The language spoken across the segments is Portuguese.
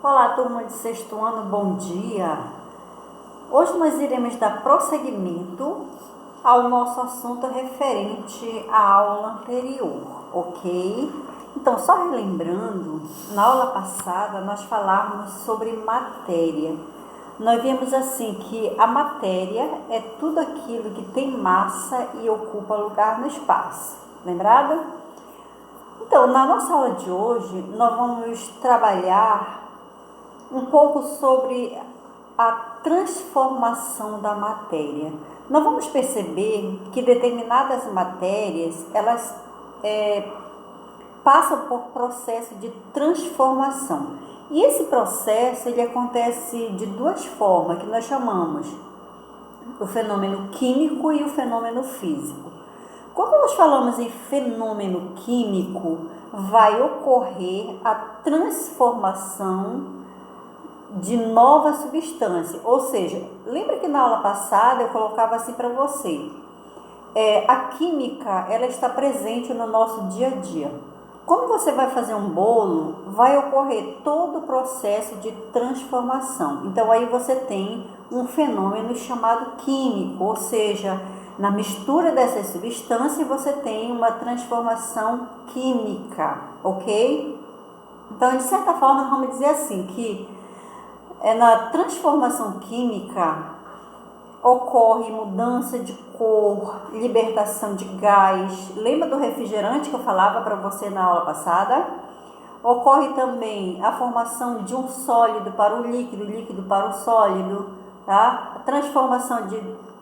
Olá, turma de sexto ano, bom dia! Hoje nós iremos dar prosseguimento ao nosso assunto referente à aula anterior, ok? Então, só relembrando, na aula passada nós falávamos sobre matéria. Nós vimos assim que a matéria é tudo aquilo que tem massa e ocupa lugar no espaço, lembrado? Então, na nossa aula de hoje, nós vamos trabalhar um pouco sobre a transformação da matéria. Nós vamos perceber que determinadas matérias, elas passam por processo de transformação. E esse processo, ele acontece de duas formas, que nós chamamos o fenômeno químico e o fenômeno físico. Quando nós falamos em fenômeno químico, vai ocorrer a transformação de nova substância, ou seja, lembra que na aula passada eu colocava assim para você, a química, ela está presente no nosso dia a dia. Quando você vai fazer um bolo, vai ocorrer todo o processo de transformação. Então aí você tem um fenômeno chamado químico, ou seja, na mistura dessas substâncias você tem uma transformação química, ok? Então, de certa forma, vamos dizer assim, que na transformação química ocorre mudança de cor, libertação de gás. Lembra do refrigerante que eu falava para você na aula passada? Ocorre também a formação de um sólido para o líquido, líquido para o sólido, tá? A transformação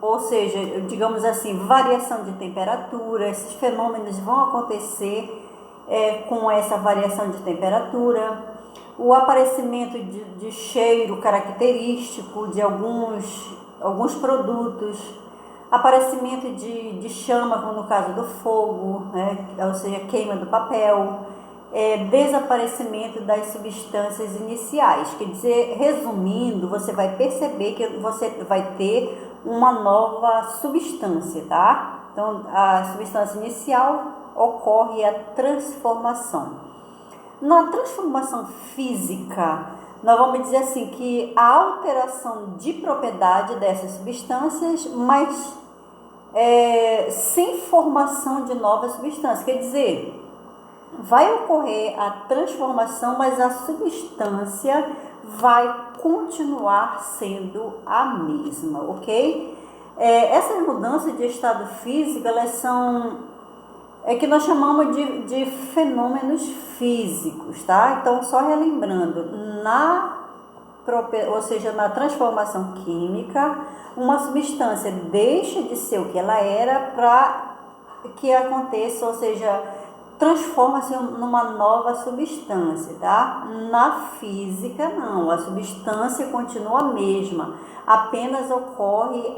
ou seja, digamos assim, variação de temperatura. Esses fenômenos vão acontecer com essa variação de temperatura. O aparecimento de cheiro característico de alguns produtos, aparecimento de chama, como no caso do fogo, ou seja, queima do papel, desaparecimento das substâncias iniciais. Quer dizer, resumindo, você vai perceber que você vai ter uma nova substância, tá? Então, a substância inicial ocorre a transformação. Na transformação física, nós vamos dizer assim que a alteração de propriedade dessas substâncias, mas sem formação de novas substâncias. Quer dizer, vai ocorrer a transformação, mas a substância vai continuar sendo a mesma, ok? Essas mudanças de estado físico, elas são que nós chamamos de fenômenos físicos, tá? Então, só relembrando, ou seja, na transformação química, uma substância deixa de ser o que ela era para que aconteça, ou seja, transforma-se numa nova substância, tá? Na física, não, a substância continua a mesma, apenas ocorre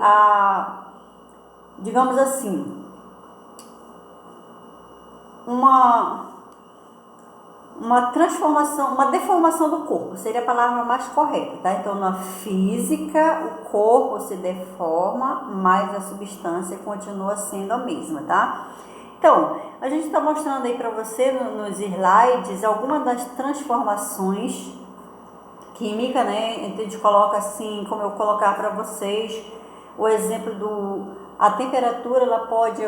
digamos assim, uma transformação, uma deformação do corpo, seria a palavra mais correta, tá? Então, na física, o corpo se deforma, mas a substância continua sendo a mesma, tá? Então, a gente está mostrando aí para você nos slides algumas das transformações químicas, né? A gente coloca assim, como eu colocar para vocês, o exemplo a temperatura, ela pode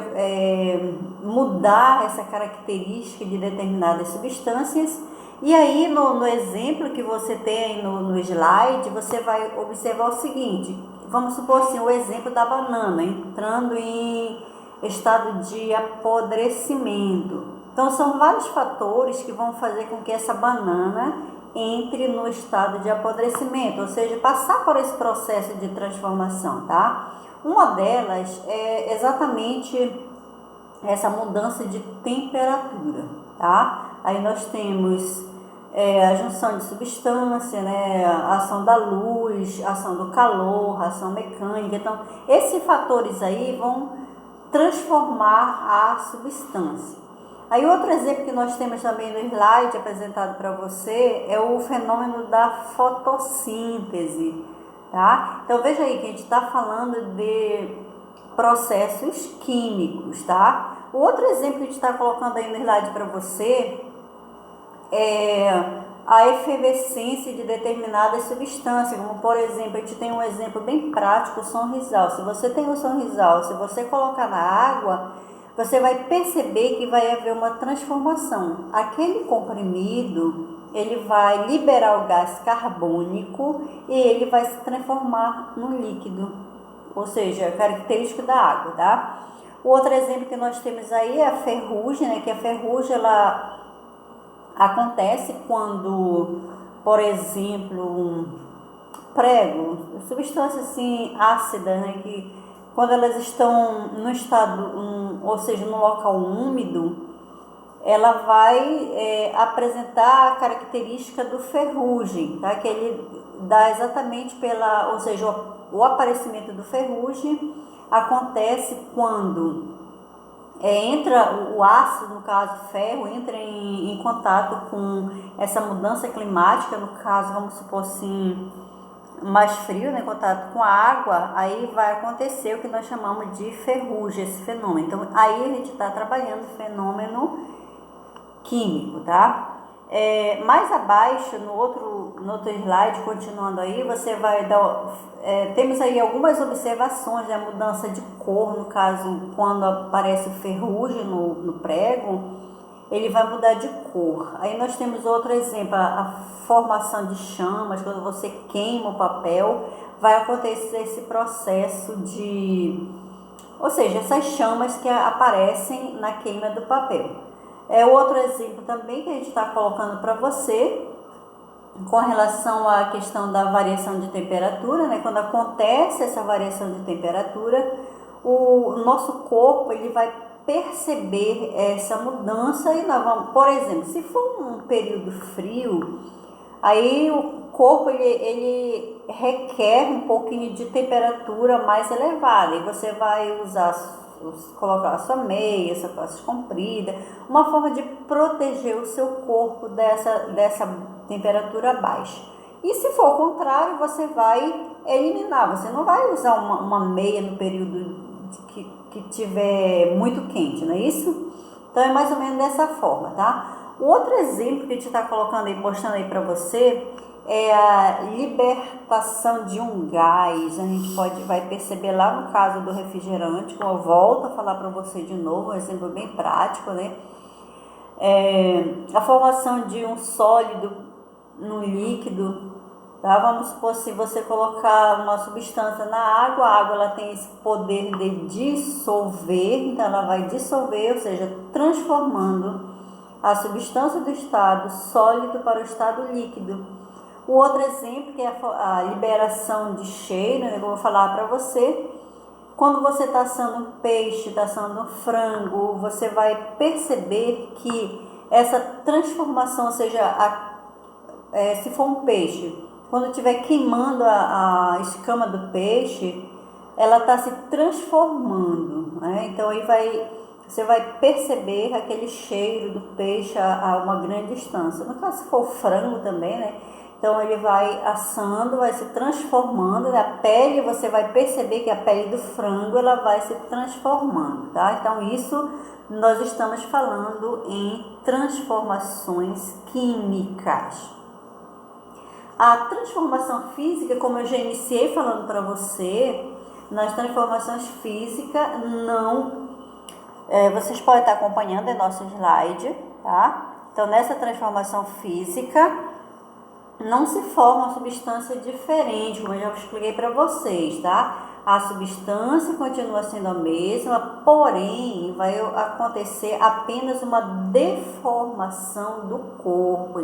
mudar essa característica de determinadas substâncias. E aí, no exemplo que você tem no slide, você vai observar o seguinte, vamos supor assim, o exemplo da banana, entrando em estado de apodrecimento. Então, são vários fatores que vão fazer com que essa banana entre no estado de apodrecimento, ou seja, passar por esse processo de transformação, tá? Uma delas é exatamente essa mudança de temperatura, tá? Aí nós temos a junção de substância, né? A ação da luz, a ação do calor, a ação mecânica. Então, esses fatores aí vão transformar a substância. Aí outro exemplo que nós temos também no slide apresentado para você é o fenômeno da fotossíntese, tá? Então veja aí que a gente está falando de processos químicos, tá? O outro exemplo que a gente está colocando aí no slide para você é a efervescência de determinadas substâncias, como por exemplo, a gente tem um exemplo bem prático, o sonrisal. Se você tem o sonrisal, se você colocar na água, você vai perceber que vai haver uma transformação. Aquele comprimido, ele vai liberar o gás carbônico e ele vai se transformar no líquido, ou seja, é característico da água, tá? O outro exemplo que nós temos aí é a ferrugem, né? Que a ferrugem, ela acontece quando, por exemplo, um prego, substância assim ácida, né? Que quando elas estão no estado, ou seja, no local úmido, ela vai apresentar a característica do ferrugem, tá? Que ele dá exatamente pela, ou seja, o aparecimento do ferrugem acontece quando entra o ácido, no caso ferro, entra em contato com essa mudança climática, no caso, vamos supor assim, mais frio, né, em contato com a água, aí vai acontecer o que nós chamamos de ferrugem, esse fenômeno. Então, aí a gente está trabalhando o fenômeno químico, tá? Mais abaixo, no outro slide, continuando aí, você vai dar... temos aí algumas observações da mudança de cor, no caso, quando aparece o ferrugem no prego, ele vai mudar de cor. Aí nós temos outro exemplo, a formação de chamas, quando você queima o papel, vai acontecer esse processo de... Ou seja, essas chamas que aparecem na queima do papel. Outro exemplo também que a gente está colocando para você, com relação à questão da variação de temperatura, né? Quando acontece essa variação de temperatura, o nosso corpo ele vai perceber essa mudança e nós vamos, por exemplo, se for um período frio, aí o corpo ele requer um pouquinho de temperatura mais elevada e você vai colocar a sua meia, sua calça comprida, uma forma de proteger o seu corpo dessa temperatura baixa. E se for o contrário, você vai eliminar, você não vai usar uma meia no período que tiver muito quente, não é isso? Então é mais ou menos dessa forma, tá? O outro exemplo que a gente está colocando aí, mostrando aí para você, é a libertação de um gás. A gente vai perceber lá no caso do refrigerante, como eu volto a falar para você de novo, um exemplo bem prático, né? A formação de um sólido no líquido, tá? Vamos supor, se você colocar uma substância na água, a água ela tem esse poder de dissolver, então ela vai dissolver, ou seja, transformando a substância do estado sólido para o estado líquido. O outro exemplo que é a liberação de cheiro, né, que eu vou falar para você. Quando você está assando um peixe, está assando um frango, você vai perceber que essa transformação, ou seja, se for um peixe, quando estiver queimando a escama do peixe, ela está se transformando, né? Então aí você vai perceber aquele cheiro do peixe a uma grande distância. No caso, se for o frango também, né? Então ele vai assando, vai se transformando, a pele, você vai perceber que a pele do frango ela vai se transformando, tá? Então isso nós estamos falando em transformações químicas. A transformação física, como eu já iniciei falando para você, nas transformações físicas não... vocês podem estar acompanhando em nosso slide, tá? Então nessa transformação física não se forma uma substância diferente, como eu já expliquei para vocês, tá? A substância continua sendo a mesma, porém vai acontecer apenas uma deformação do corpo.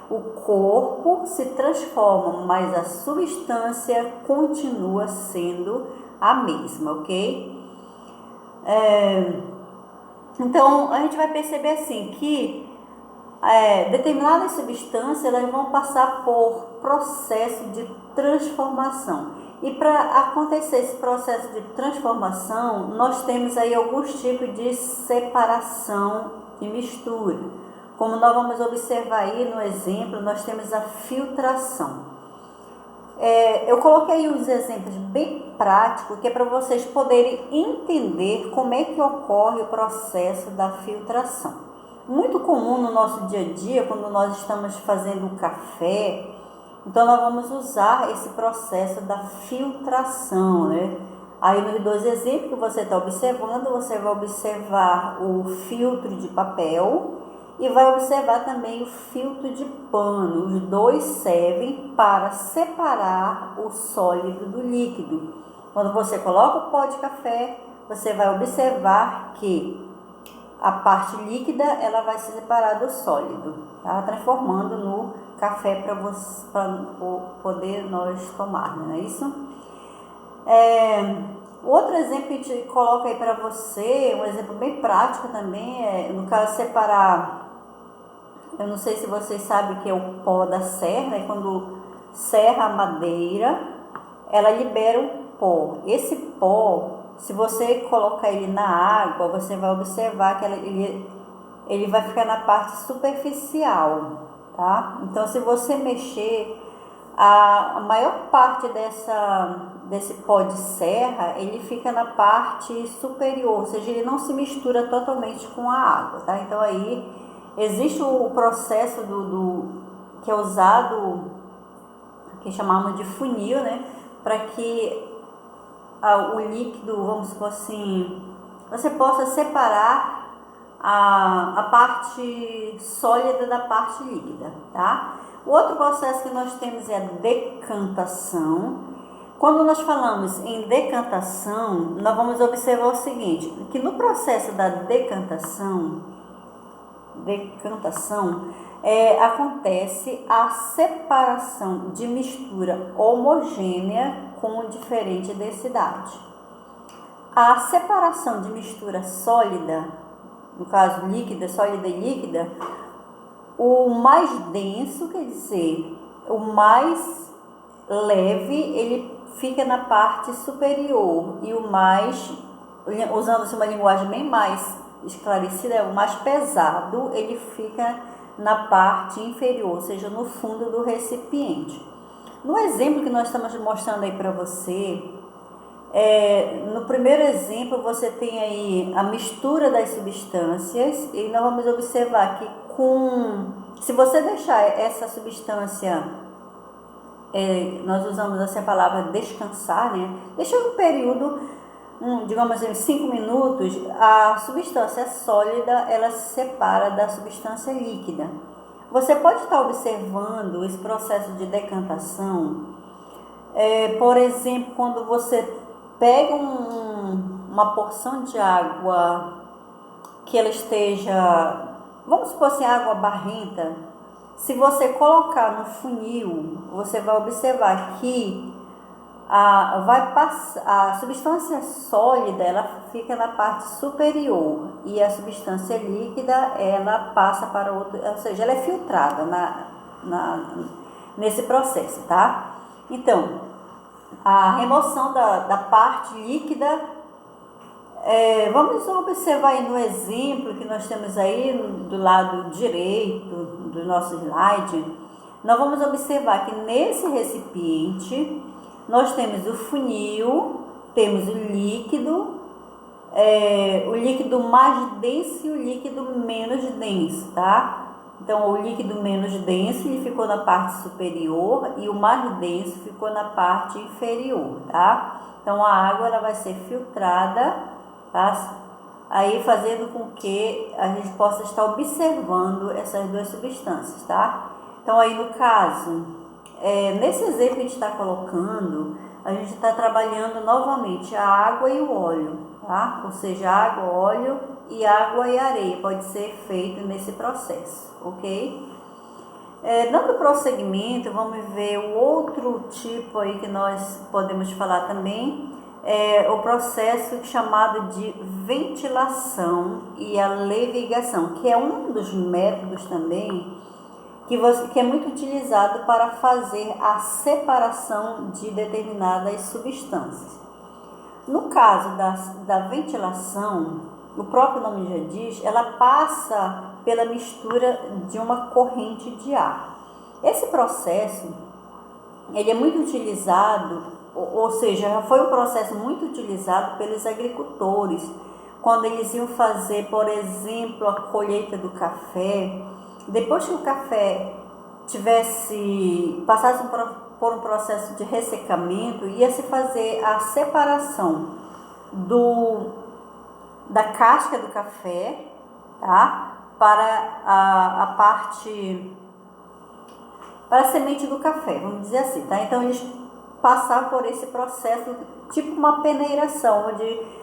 O corpo se transforma, mas a substância continua sendo a mesma, ok? Então a gente vai perceber assim que determinadas substâncias elas vão passar por processo de transformação. E para acontecer esse processo de transformação, nós temos aí alguns tipos de separação e mistura. Como nós vamos observar aí no exemplo, nós temos a filtração. Eu coloquei uns exemplos bem práticos, que é para vocês poderem entender como é que ocorre o processo da filtração. Muito comum no nosso dia a dia, quando nós estamos fazendo o café, então nós vamos usar esse processo da filtração, né? Aí nos dois exemplos que você está observando, você vai observar o filtro de papel e vai observar também o filtro de pano. Os dois servem para separar o sólido do líquido. Quando você coloca o pó de café, você vai observar que a parte líquida ela vai se separar do sólido, tá? Transformando no café para poder nós tomar, não é isso? Outro exemplo que a gente coloca aí para você, um exemplo bem prático também, no caso separar, eu não sei se vocês sabem o que é o pó da serra, e quando serra a madeira, ela libera o pó. Esse pó, se você colocar ele na água, você vai observar que ele vai ficar na parte superficial, tá? Então, se você mexer, a maior parte desse pó de serra, ele fica na parte superior, ou seja, ele não se mistura totalmente com a água, tá? Então, aí existe o processo que é usado, que chamamos de funil, né? Para que o líquido, vamos supor assim, você possa separar a parte sólida da parte líquida, tá? O outro processo que nós temos é a decantação. Quando nós falamos em decantação, nós vamos observar o seguinte, que no processo da decantação, acontece a separação de mistura homogênea com diferente densidade. A separação de mistura sólida, no caso líquida, sólida e líquida, o mais denso, quer dizer, o mais leve, ele fica na parte superior, e o mais, usando-se uma linguagem bem mais esclarecida, o mais pesado, ele fica na parte inferior, ou seja, no fundo do recipiente. No exemplo que nós estamos mostrando aí para você, no primeiro exemplo você tem aí a mistura das substâncias, e nós vamos observar que se você deixar essa substância, nós usamos assim a palavra descansar, né? Deixa um período, digamos assim, 5 minutos, a substância sólida ela se separa da substância líquida. Você pode estar observando esse processo de decantação, por exemplo, quando você pega uma porção de água que ela esteja, vamos supor assim, água barrenta. Se você colocar no funil, você vai observar que a substância sólida ela fica na parte superior e a substância líquida ela passa para outro, ou seja, ela é filtrada nesse processo, tá? Então, a remoção da parte líquida, vamos observar aí no exemplo que nós temos aí do lado direito do nosso slide. Nós vamos observar que nesse recipiente nós temos o funil, temos o líquido mais denso e o líquido menos denso, tá? Então, o líquido menos denso ele ficou na parte superior e o mais denso ficou na parte inferior, tá? Então, a água ela vai ser filtrada, tá? Aí fazendo com que a gente possa estar observando essas duas substâncias, tá? Então, aí no caso, nesse exemplo que a gente está colocando, a gente está trabalhando novamente a água e o óleo, tá? Ou seja, água, óleo e água e areia pode ser feito nesse processo, ok? Dando prosseguimento, vamos ver o outro tipo aí que nós podemos falar também, o processo chamado de ventilação e a levigação, que é um dos métodos também que é muito utilizado para fazer a separação de determinadas substâncias. No caso da ventilação, o próprio nome já diz, ela passa pela mistura de uma corrente de ar. Esse processo, ele é muito utilizado, ou seja, foi um processo muito utilizado pelos agricultores, quando eles iam fazer, por exemplo, a colheita do café, depois que o café passasse por um processo de ressecamento, ia se fazer a separação da casca do café, tá? Para a parte, para a semente do café, vamos dizer assim, tá? Então eles passavam por esse processo, tipo uma peneiração, onde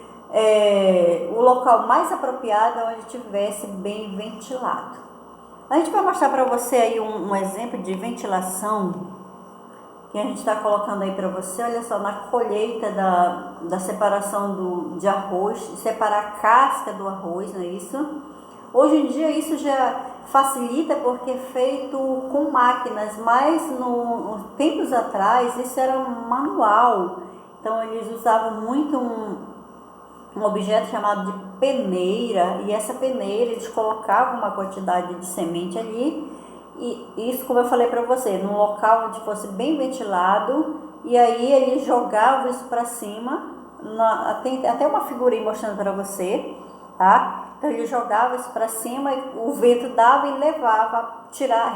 o local mais apropriado é onde tivesse bem ventilado. A gente vai mostrar para você aí um exemplo de ventilação que a gente está colocando aí para você. Olha só, na colheita da separação de arroz, separar a casca do arroz, não é isso? Hoje em dia isso já facilita porque é feito com máquinas, mas tempos atrás isso era manual. Então eles usavam muito um objeto chamado de peneira, e essa peneira eles colocavam uma quantidade de semente ali, e isso, como eu falei para você, num local onde fosse bem ventilado, e aí eles jogavam isso para cima, tem até uma figurinha mostrando para você, tá? Então ele jogava isso para cima, e o vento dava e levava,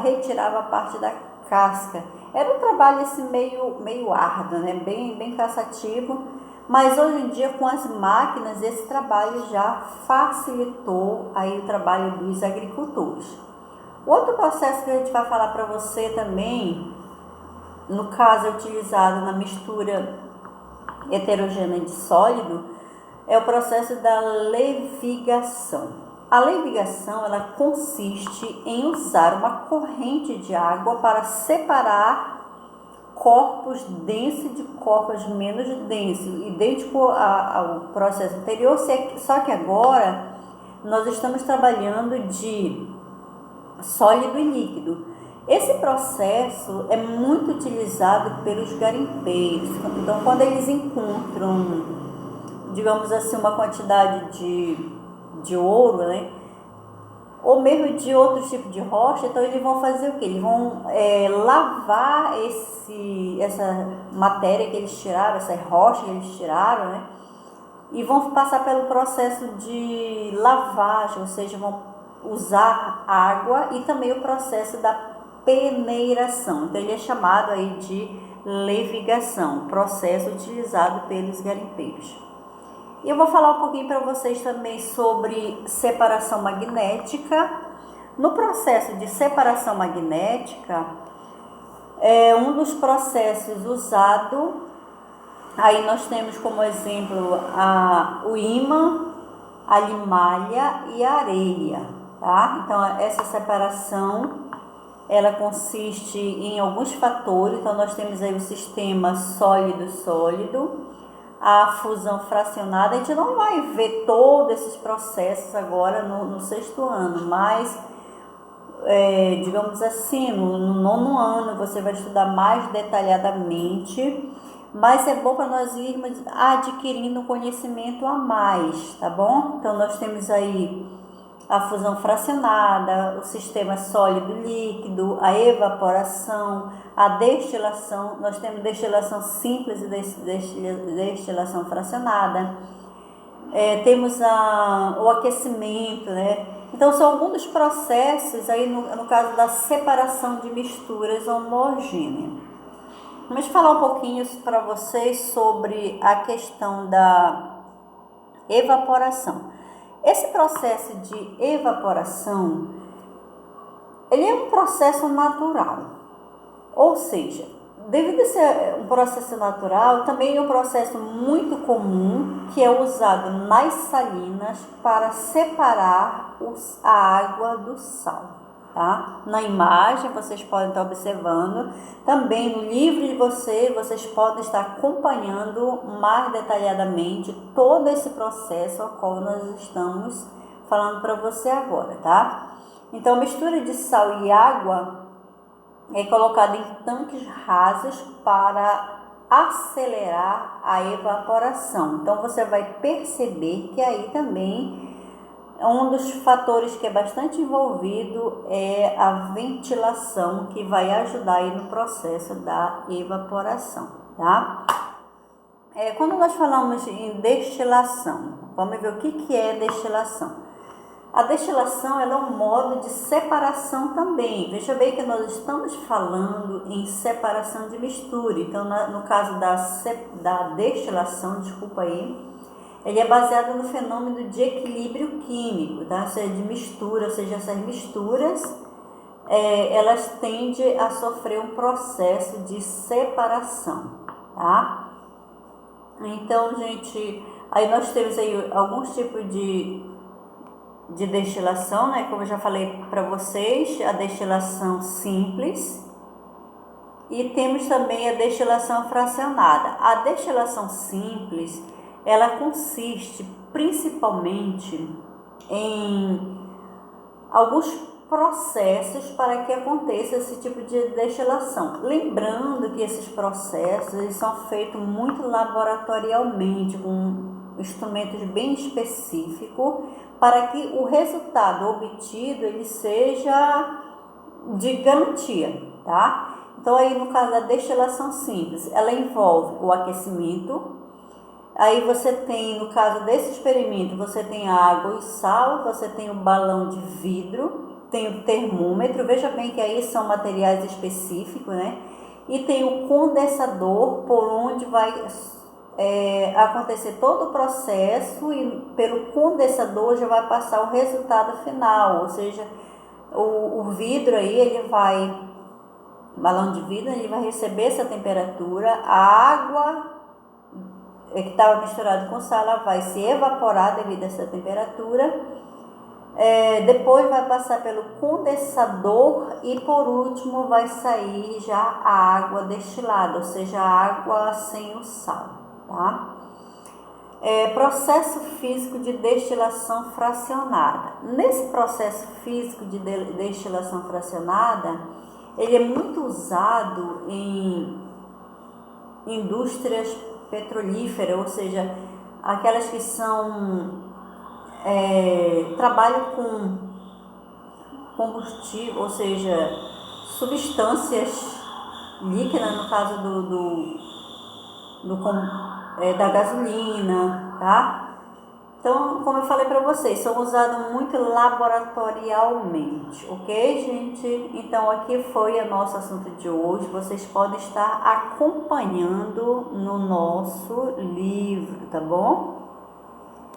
retirava a parte da casca. Era um trabalho assim meio árduo, né? Bem cansativo. Mas hoje em dia, com as máquinas, esse trabalho já facilitou aí o trabalho dos agricultores. Outro processo que a gente vai falar para você também, no caso é utilizado na mistura heterogênea de sólido, é o processo da levigação. A levigação, ela consiste em usar uma corrente de água para separar corpos densos de corpos menos densos, idêntico ao processo anterior, só que agora nós estamos trabalhando de sólido e líquido. Esse processo é muito utilizado pelos garimpeiros. Então, quando eles encontram, digamos assim, uma quantidade de ouro, né? Ou mesmo de outro tipo de rocha, então eles vão fazer o quê? Eles vão lavar essa matéria que eles tiraram, essa rocha que eles tiraram, né? E vão passar pelo processo de lavagem, ou seja, vão usar água, e também o processo da peneiração. Então ele é chamado aí de levigação, processo utilizado pelos garimpeiros. E eu vou falar um pouquinho para vocês também sobre separação magnética. No processo de separação magnética, um dos processos usado, aí nós temos como exemplo o ímã, a limalha e a areia, tá? Então essa separação, ela consiste em alguns fatores. Então nós temos aí o sistema sólido-sólido, a fusão fracionada. A gente não vai ver todos esses processos agora no sexto ano, mas digamos assim, no nono ano você vai estudar mais detalhadamente, mas é bom para nós irmos adquirindo conhecimento a mais, tá bom? Então nós temos aí a fusão fracionada, o sistema sólido-líquido, a evaporação, a destilação. Nós temos destilação simples e destilação fracionada. Temos o aquecimento, né? Então são alguns dos processos aí no caso da separação de misturas homogêneas. Vamos falar um pouquinho para vocês sobre a questão da evaporação. Esse processo de evaporação, ele é um processo natural, ou seja, devido a ser um processo natural, também é um processo muito comum que é usado nas salinas para separar a água do sal, tá? Na imagem vocês podem estar observando, também no livro de vocês podem estar acompanhando mais detalhadamente todo esse processo ao qual nós estamos falando para você agora, tá? Então, a mistura de sal e água é colocada em tanques rasos para acelerar a evaporação. Então, você vai perceber que aí também um dos fatores que é bastante envolvido é a ventilação, que vai ajudar aí no processo da evaporação, tá? Quando nós falamos em destilação, vamos ver o que é destilação. A destilação ela é um modo de separação também. Veja bem que nós estamos falando em separação de mistura. Então, no caso da destilação, desculpa aí, ele é baseado no fenômeno de equilíbrio químico, tá? Ou seja, de mistura, ou seja, essas misturas elas tendem a sofrer um processo de separação, tá? Então, gente, aí nós temos aí alguns tipos de destilação, né? Como eu já falei para vocês, a destilação simples e temos também a destilação fracionada. A destilação simples, ela consiste principalmente em alguns processos para que aconteça esse tipo de destilação. Lembrando que esses processos eles são feitos muito laboratorialmente, com instrumentos bem específicos, para que o resultado obtido ele seja de garantia, tá? Então aí no caso da destilação simples, ela envolve o aquecimento. Aí você tem, no caso desse experimento, você tem água e sal, você tem o balão de vidro, tem o termômetro, veja bem que aí são materiais específicos, né? E tem o condensador, por onde vai acontecer todo o processo e pelo condensador já vai passar o resultado final, ou seja, o vidro aí, o balão de vidro, ele vai receber essa temperatura, a água que estava misturado com sal, ela vai se evaporar devido a essa temperatura, depois vai passar pelo condensador e por último vai sair já a água destilada, ou seja, a água sem o sal, tá? Processo físico de destilação fracionada. Nesse processo físico de destilação fracionada, ele é muito usado em indústrias petrolíferas, ou seja, aquelas que trabalham com combustível, ou seja, substâncias líquidas, no caso da gasolina, tá? Então, como eu falei para vocês, são usados muito laboratorialmente, ok, gente? Então, aqui foi o nosso assunto de hoje. Vocês podem estar acompanhando no nosso livro, tá bom?